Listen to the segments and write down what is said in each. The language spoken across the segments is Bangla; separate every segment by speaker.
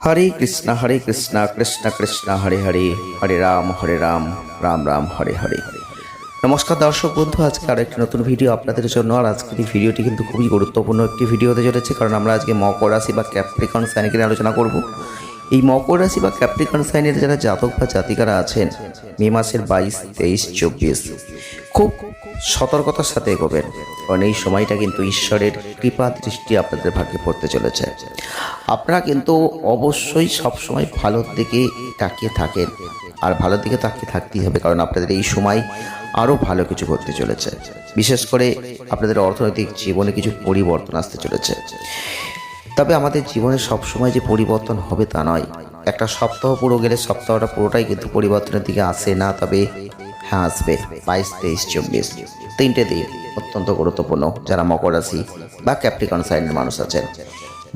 Speaker 1: হরে কৃষ্ণ কৃষ্ণ কৃষ্ণ হরে হরে, হরে রাম রাম রাম হরে হরে। নমস্কার দর্শক বন্ধু, আজকে আর একটি নতুন ভিডিও আপনাদের জন্য। আর আজকের এই ভিডিওটি কিন্তু খুবই গুরুত্বপূর্ণ একটি ভিডিও হতে চলেছে, কারণ আমরা আজকে মকর রাশি বা ক্যাপ্রিকন সাইনকে নিয়ে আলোচনা করব। এই মকর রাশি বা ক্যাপ্রিকন সাইনের যারা জাতক বা জাতিকারা আছেন, মে মাসের 22, 23, 24 খুব সতর্কতার সাথে এগোবেন, কারণ এই সময়টা কিন্তু ঈশ্বরের কৃপা দৃষ্টি আপনাদের ভাগ্যে পড়তে চলেছে। আপনারা কিন্তু অবশ্যই সবসময় ভালোর দিকে তাকিয়ে থাকেন, আর ভালোর দিকে তাকিয়ে থাকতেই হবে, কারণ আপনাদের এই সময় আরও ভালো কিছু করতে চলেছে। বিশেষ করে আপনাদের অর্থনৈতিক জীবনে কিছু পরিবর্তন আসতে চলেছে। তবে আমাদের জীবনে সবসময় যে পরিবর্তন হবে তা নয়। একটা সপ্তাহ পুরো গেলে সপ্তাহটা পুরোটাই কিন্তু পরিবর্তনের দিকে আসে না, তবে হ্যাঁ আসবে। 22, 23, 24 তিনটে দিন অত্যন্ত গুরুত্বপূর্ণ যারা মকর রাশি বা ক্যাপ্রিকন সাইনের মানুষ আছেন।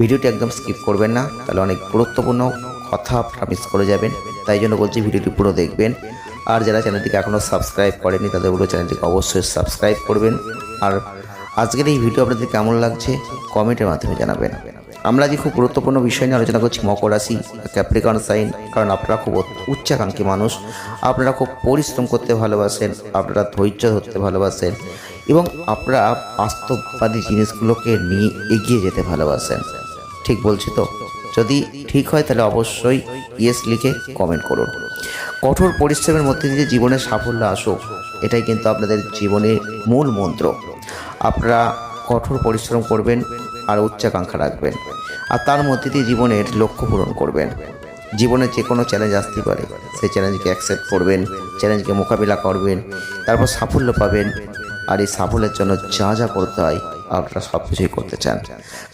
Speaker 1: ভিডিওটি একদম স্কিপ করবেন না, তাহলে অনেক গুরুত্বপূর্ণ কথা আপনারা মিস করে যাবেন। তাই জন্য বলছি ভিডিওটি পুরো দেখবেন। আর যারা চ্যানেলটিকে এখনও সাবস্ক্রাইব করেনি তাদের বলে চ্যানেলটিকে অবশ্যই সাবস্ক্রাইব করবেন। আর আজকের এই ভিডিও আপনাদের কেমন লাগছে কমেন্টের মাধ্যমে জানাবেন। আমরা যে খুব গুরুত্বপূর্ণ বিষয় নিয়ে আলোচনা করছি মকর রাশি ক্যাপ্রিকন সাইন, কারণ আপনারা খুব উচ্চাকাঙ্ক্ষী মানুষ, আপনারা খুব পরিশ্রম করতে ভালোবাসেন, আপনারা ধৈর্য ধরতে ভালোবাসেন এবং আপনারা বাস্তববাদী জিনিসগুলোকে নিয়ে এগিয়ে যেতে ভালোবাসেন। ঠিক বলছি তো? যদি ঠিক হয় তাহলে অবশ্যই ইয়েস লিখে কমেন্ট করুন। কঠোর পরিশ্রমের মধ্যে দিয়ে জীবনে সাফল্য আসুক, এটাই কিন্তু আপনাদের জীবনের মূল মন্ত্র। আপনারা কঠোর পরিশ্রম করবেন আর উচ্চাকাঙ্ক্ষা রাখবেন, আর তার মধ্যে দিয়ে জীবনের লক্ষ্য পূরণ করবেন। জীবনে যে কোনো চ্যালেঞ্জ আসতে পারে, সেই চ্যালেঞ্জকে অ্যাকসেপ্ট করবেন, চ্যালেঞ্জকে মোকাবিলা করবেন, তারপর সাফল্য পাবেন। আর এই সাফল্যের জন্য যা যা করতে হয় আপনারা সব কিছুই করতে চান,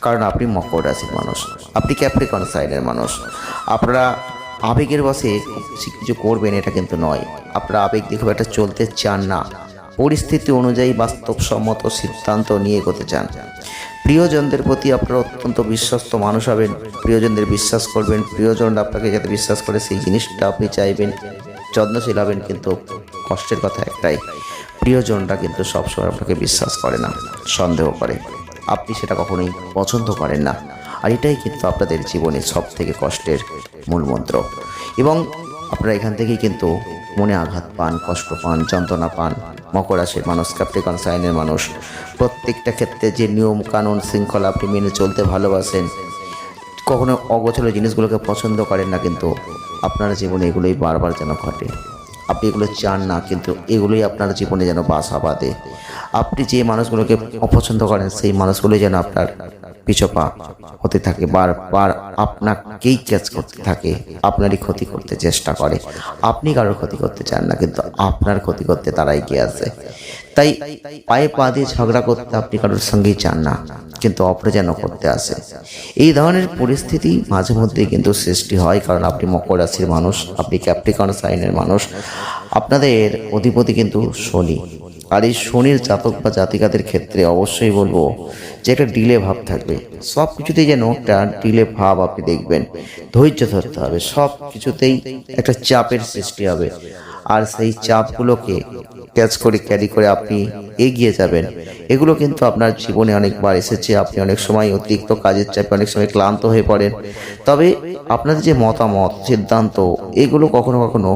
Speaker 1: কারণ আপনি মকর রাশির মানুষ, আপনি ক্যাপ্রিকন সাইনের মানুষ। আপনারা আবেগের বশে কিছু করবেন এটা কিন্তু নয়। আপনারা আবেগ দিয়ে খুব একটা চলতে চান না, পরিস্থিতি অনুযায়ী বাস্তবসম্মত সিদ্ধান্ত নিয়ে এগোতে চান। প্রিয়জনদের প্রতি আপনারা অত্যন্ত বিশ্বস্ত মানুষ হবেন, প্রিয়জনদের বিশ্বাস করবেন, প্রিয়জনরা আপনাকে যাতে বিশ্বাস করে সেই জিনিসটা আপনি চাইবেন, যত্নশীল হবেন। কিন্তু কষ্টের কথা একটাই, প্রিয়জনরা কিন্তু সবসময় আপনাকে বিশ্বাস করে না, সন্দেহ করে। আপনি সেটা কখনোই পছন্দ করেন না, আর এটাই কিন্তু আপনাদের জীবনে সব থেকে কষ্টের মূল মন্ত্র। এবং আপনারা এখান থেকেই কিন্তু মনে আঘাত পান, কষ্ট পান, যন্ত্রণা পান। মকর রাশির মানুষ, ক্যাপ্রিকন সাইনের মানুষ, প্রত্যেকটা ক্ষেত্রে যে নিয়ম কানুন শৃঙ্খলা আপনি মেনে চলতে ভালোবাসেন, কখনো অগোছালো জিনিসগুলোকে পছন্দ করেন না, কিন্তু আপনার জীবনে এগুলোই বারবার যেন ঘটে। আপনি এগুলো চান না, কিন্তু এগুলোই আপনার জীবনে যেন বাসা বাঁধে। আপনি যে মানুষগুলোকে অপছন্দ করেন সেই মানুষগুলোই যেন আপনার পিছপা হতে থাকে, বারবার আপনাকেই ক্যাচ করতে থাকে, আপনারই ক্ষতি করতে চেষ্টা করে। আপনি কারোর ক্ষতি করতে চান না, কিন্তু আপনার ক্ষতি করতে তারা এগিয়ে আসে। তাই পায়ে পা দিয়ে ঝগড়া করতে আপনি কারোর সঙ্গেই চান না, কিন্তু অপরে যেন করতে আসে। এই ধরনের পরিস্থিতি মাঝে মধ্যেই কিন্তু সৃষ্টি হয়, কারণ আপনি মকর রাশির মানুষ, আপনি ক্যাপ্রিকন সাইনের মানুষ। আপনাদের অধিপতি কিন্তু শনি, আর এই শনির জাতক বা জাতিকাদের ক্ষেত্রে অবশ্যই বলবো যে একটা ডিলে ভাব থাকবে। সব কিছুতেই যেন একটা ডিলে ভাব আপনি দেখবেন, ধৈর্য ধরতে হবে, সব কিছুতেই একটা চাপের সৃষ্টি হবে। আর সেই চাপগুলোকে ক্যাচ করে ক্যারি করে আপনি এগিয়ে যাবেন। এগুলো কিন্তু আপনার জীবনে অনেকবার এসেছে। আপনি অনেক সময় অতিরিক্ত কাজের চাপে অনেক সময় ক্লান্ত হয়ে পড়েন, তবে আপনাদের যে মতামত সিদ্ধান্ত এগুলো কখনো কখনো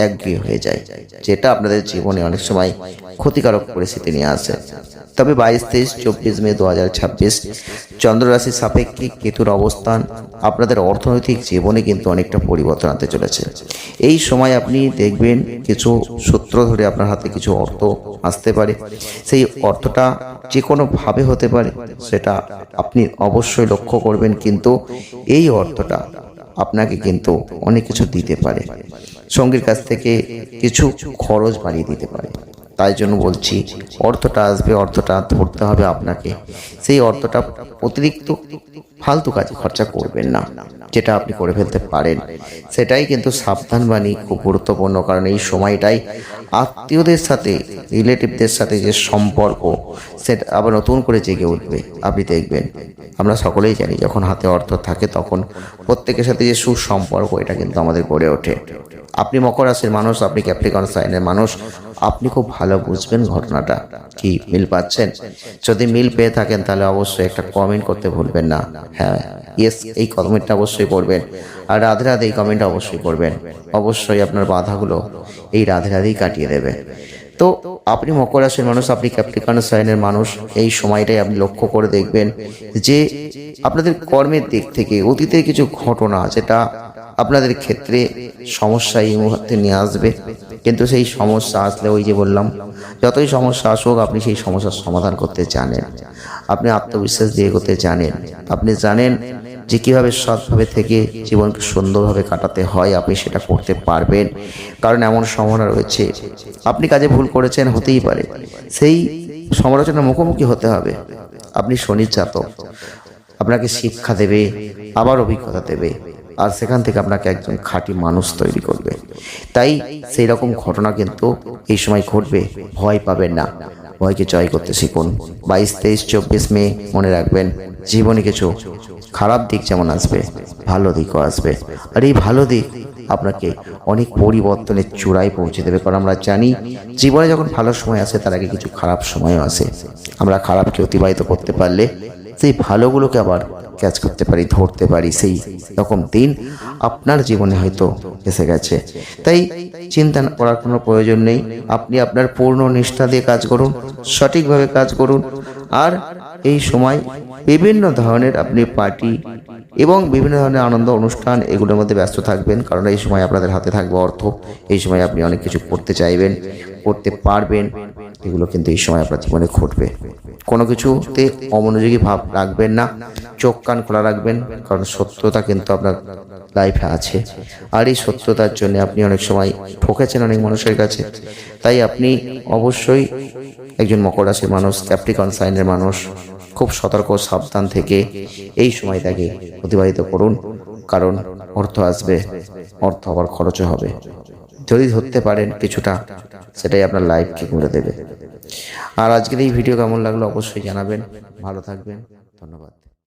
Speaker 1: একঘেয়ে হয়ে যায়, যেটা আপনাদের জীবনে অনেক সময় ক্ষতিকারক পরিস্থিতি নিয়ে আসে। তবে 22, 23, 24 মে 2026 চন্দ্র রাশির সাপেক্ষে কেতুর অবস্থান আপনাদের অর্থনৈতিক জীবনে কিন্তু অনেকটা পরিবর্তন আনতে চলেছে। এই সময় আপনি দেখবেন কিছু সূত্র ধরে আপনার হাতে কিছু অর্থ আসতে পারে। সেই অর্থটা যে কোনোভাবে হতে পারে, সেটা আপনি অবশ্যই লক্ষ্য করবেন, কিন্তু এই অর্থটা আপনাকে কিন্তু অনেক কিছু দিতে পারে, সঙ্গীর কাছ থেকে কিছু খরচ বাড়িয়ে দিতে পারে। তাই জন্য বলছি, অর্থটা আসবে, অর্থটা ধরতে হবে আপনাকে। সেই অর্থটা অতিরিক্ত ফালতু কাজে খরচা করবেন না, যেটা আপনি করে ফেলতে পারেন সেটাই কিন্তু সাবধান বাণী খুব গুরুত্বপূর্ণ। কারণ এই সময়টাই আত্মীয়দের সাথে, রিলেটিভদের সাথে যে সম্পর্ক সেটা আবার নতুন করে জেগে উঠবে। আপনি দেখবেন, আমরা সকলেই জানি যখন হাতে অর্থ থাকে তখন প্রত্যেকের সাথে যে সুসম্পর্ক এটা কিন্তু আমাদের গড়ে ওঠে। আপনি মকর রাশির মানুষ, আপনি ক্যাপ্রিকন সাইনের মানুষ, আপনি খুব ভালো বুঝবেন ঘটনাটা। কি মিল পাচ্ছেন? যদি মিল পেয়ে থাকেন তাহলে অবশ্যই একটা কমেন্ট করতে ভুলবেন না। হ্যাঁ, ইয়েস, এই কমেন্টটা অবশ্যই করবেন। আর রাধে রাধে এই কমেন্টটা অবশ্যই করবেন। অবশ্যই আপনার বাধাগুলো এই রাধে রাধেই কাটিয়ে দেবে। তো আপনি মকর রাশির মানুষ, আপনি ক্যাপ্রিকন সাইনের মানুষ। এই সময়টাই আপনি লক্ষ্য করে দেখবেন যে আপনাদের কর্মের দিক থেকে অতীতের কিছু ঘটনা যেটা আপনাদের ক্ষেত্রে সমস্যা এই মুহূর্তে নিয়ে আসবে, কিন্তু সেই সমস্যা আসলে ওই যে বললাম, যতই সমস্যা আসুক আপনি সেই সমস্যার সমাধান করতে জানেন। আপনি আত্মবিশ্বাস দিয়ে করতে জানেন। আপনি জানেন যে কীভাবে সৎভাবে থেকে জীবনকে সুন্দরভাবে কাটাতে হয়, আপনি সেটা করতে পারবেন। কারণ এমন সম্ভাবনা রয়েছে আপনি কাজে ভুল করেছেন, হতেই পারে, সেই সমালোচনার মুখোমুখি হতে হবে। আপনি শনির জাতক, আপনাকে শিক্ষা দেবে, আবার অভিজ্ঞতা দেবে, আর সেখান থেকে আপনাকে একজন খাঁটি মানুষ তৈরি করবে। তাই সেই রকম ঘটনা কিন্তু এই সময় ঘটবে, ভয় পাবেন না, ভয়কে জয় করতে শিখুন। 22, 23, 24 মে মনে রাখবেন, জীবনে কিছু খারাপ দিক যেমন আসবে, ভালো দিকও আসবে। আর এই ভালো দিক আপনাকে অনেক পরিবর্তনের চূড়ায় পৌঁছে দেবে। কারণ আমরা জানি জীবনে যখন ভালো সময় আসে তার আগে কিছু খারাপ সময়ও আসে। আমরা খারাপকে অতিবাহিত করতে পারলে সেই ভালোগুলোকে আবার ক্যাচ করতে পারি, ধরতে পারি। সেই রকম দিন আপনার জীবনে হয়তো এসে গেছে। তাই চিন্তা করার কোনো প্রয়োজন নেই। আপনি আপনার পূর্ণ নিষ্ঠা দিয়ে কাজ করুন, সঠিকভাবে কাজ করুন। আর এই সময় বিভিন্ন ধরনের আপনি পার্টি এবং বিভিন্ন ধরনের আনন্দ অনুষ্ঠান এগুলোর মধ্যে ব্যস্ত থাকবেন। কারণ এই সময় আপনাদের হাতে থাকবে অর্থ। এই সময় আপনি অনেক কিছু করতে চাইবেন, করতে পারবেন। এগুলো কিন্তু এই সময় আপনার জীবনে ঘটবে। কোনো কিছুতে অমনোযোগী ভাব রাখবেন না, চোখ কান খোলা রাখবেন। কারণ সত্যতা কিন্তু আপনার লাইফে আছে, আর এই সত্যতার জন্য আপনি অনেক সময় ঠকেছেন অনেক মানুষের কাছে। তাই আপনি অবশ্যই একজন মকর রাশির মানুষ, ক্যাপ্রিকন সাইনের মানুষ, খুব সতর্ক সাবধান থেকে এই সময়টাকে অতিবাহিত করুন। কারণ অর্থ আসবে, অর্থ আবার খরচও হবে। যদি ধরতে পারেন কিছুটা, সেটাই আপনার লাইফকে করে দেবে। আর আজকের এই ভিডিও কেমন লাগলো অবশ্যই জানাবেন। ভালো থাকবেন, ধন্যবাদ।